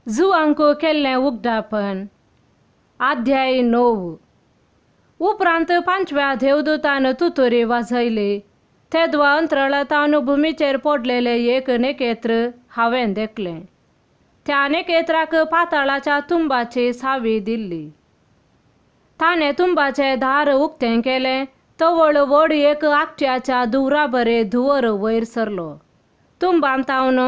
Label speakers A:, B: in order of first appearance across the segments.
A: जुआंक केल्लें उगडापण. अध्याय 9. उपरांत 5व्या देवदूतान तुतुरी वाजयली. तेदवा अंतराळांत भुमीचेर पडलेले एक नकेत्र हांवें देखलें. त्या नकेत्राक पाताळाच्या तुंबाची सावी दिल्ली. ताणें तुंबाचें दार उक्तें केलें तवळ व्हड एक आकट्याच्या धुवराबरे धुंवर वयर सरलो. तुंबांतावन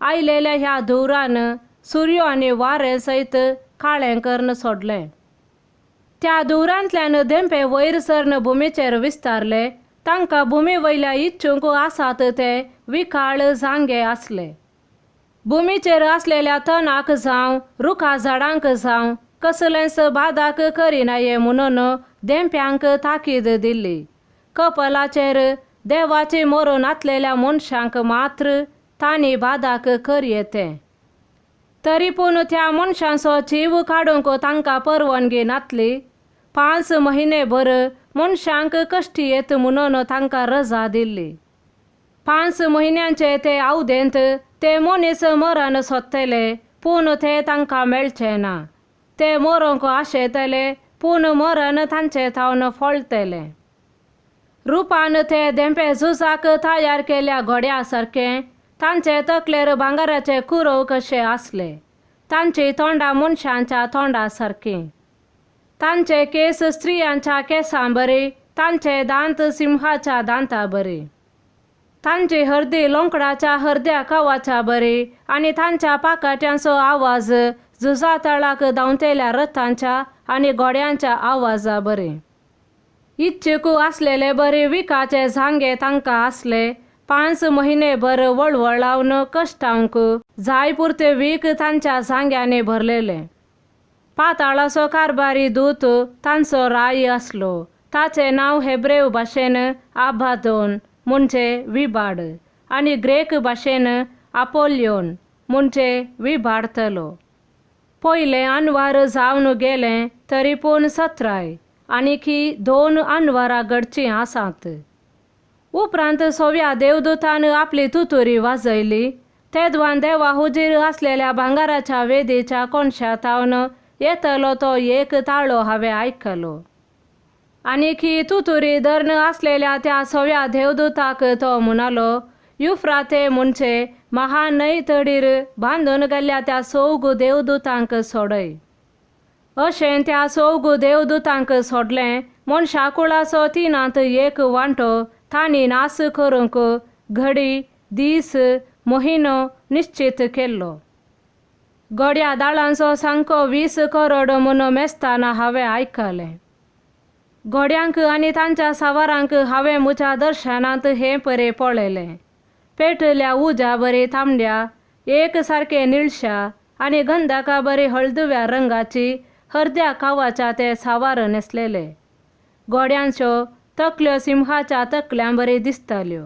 A: आयलेल्या ह्या धुंवरान सूर्य आनी वारें सयत काळें कर्ण सोडलें. त्या धुंवरांतल्यान धेंपे वयर सरन भुमीचेर विस्तारले. तांकां भुमी वयल्या इच्छूंक आसात ते विकाळ जांगे आसले. भुमीचेर आसलेल्या तणाक जावं रुखा झाडांक जावं कसलेंच बादाक करिनाये म्हणून धेंप्यांक ताकीद दिल्ली. कपलाचेर देवाची मरून आतलेल्या मनशांक मात्र तांणी बादाक करयेतें. तरी पूण त्या मनशांचो जीव काडूंक तांकां परवानगी नासली. 5 म्हयने भर मनशांक कश्टी येत म्हणून तांकां रजा दिल्ली. 5 म्हयन्यांचे ते अवधेंत ते मनीस मरण सोदतले पूण ते तांकां मेळचे ना. ते मरूंक आशेतले पूण मरण तांचे थावन फोळतलें. रुपान ते धेंपे झुजाक तयार केल्या घोड्या सारकें. तांचे तकलेर भांगराचे कुरव कशे आसले. तांची तोंडां मनशांच्या तोंडां सारकीं. तांचे केस स्त्रियांच्या केसां बरी. तांचे दांत सिंहाच्या दांतां बरी. तांची हर्दी लोंकडाच्या हर्द्या कावाच्या बरी. आनी तांच्या पाकाट्यांचो आवाज झुजा तळाक धांवतेल्या रथांच्या आनी घोड्यांच्या आवाजा बरी. इच्छूक आसलेले बरे विकाचे जांगे तांकां आसले. 5 म्हयने भर वळवळावन कश्टांक जाय पुरते वीक तांच्या जांग्यांनी भरलेले. पाताळाचो कारभारी दूत तांचो राय आसलो. ताचें नांव हेब्रेव भाशेन आबादोन म्हणजे विभाड आनी ग्रेक भाशेन आपोल्योन म्हणजे विभाडतलो. पयलें अनवार जावन गेलें तरी पूण 17 आनीकी 2 अनवारां घडचीं आसात. उपरांत 6व्या देवदूतान आपली तुतुरी वाजयली. तेदवान देवा हुजीर आसलेल्या भांगराच्या वेदीच्या कोनशातावन येतलो तो एक ताळो हांवें आयकलो. आनीकी तुतुरी धਰਨ आसलेल्या त्या 6व्या देवदूताक तो म्हणालो, युफ्राते म्हणजे महान्हंय तडीर बांदून गेल्ल्या त्या 4 देवदूतांक सोडय. अशें त्या 4 देवदूतांक सोडलें. मनशा कुळाचो 3त एक वांटो तांणी नास करूंक घडी, दीस, म्हयनो निश्चीत केल्लो. घोड्या दाळांचो सांको 20 करोड म्हूण मेस्ताना हांवें आयकलें. घोड्यांक आनी तांच्या सावारांक हांवें म्हज्या दर्शनांत हे परे पळयलें. पेटल्या उज्या बरी तांबड्या, एक सारके निळशा आनी गंधका बरी हळदुव्या रंगाची हर्द्या कावाच्या ते सावार नेसलेले. घोड्यांच्यो तकल्यो सिंहाच्या तकल्यां बरी दिसताल्यो.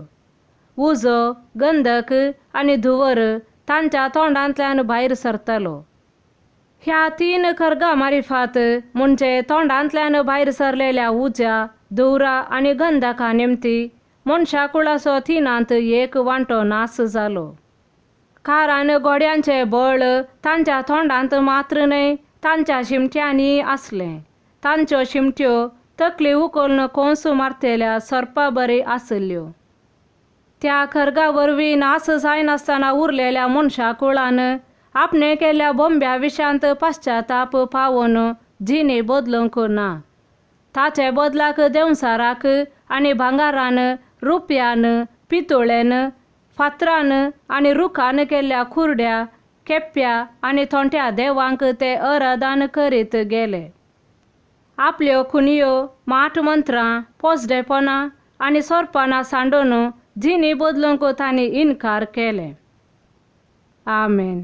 A: उजो, गंधक आनी धुंवर तांच्या तोंडांतल्यान भायर सरतालो. ह्या 3 खरगां मारिफात म्हणजे तोंडांतल्यान भायर सरलेल्या उज्या, धुंवरा आनी गंधका निमती मनशा कुळाचो 3त एक वांटो नास जालो. कारण घोड्यांचे बळ तांच्या तोंडांत मात्र न्हय तांच्या शिमट्यांनी आसलें. तांच्यो शिमट्यो तकली उखलून कोंस मारतेल्या सर्पा बरी आसल्यो. त्या खरगा वरवीं नास जायनासतना उरलेल्या मनशा कुळान आपणे केल्ल्या बोंब्या विशांत पाश्चाताप पावोन जिणी बदलूंक ना. ताचे बदलाक देंवसाराक आनी भांगारान, रुप्यान, पितोळेन, फातरान आनी रुखान केल्ल्या खुरड्या, केप्प्या आनी थोंट्या देवांक ते अराधन करीत गेले. आपल्यो खुणयो, माटमंत्रां, पोसडेपणां आनी सोरपणां सांडून जिणी बदलूंक तांणी इन्कार केलें. आमेन.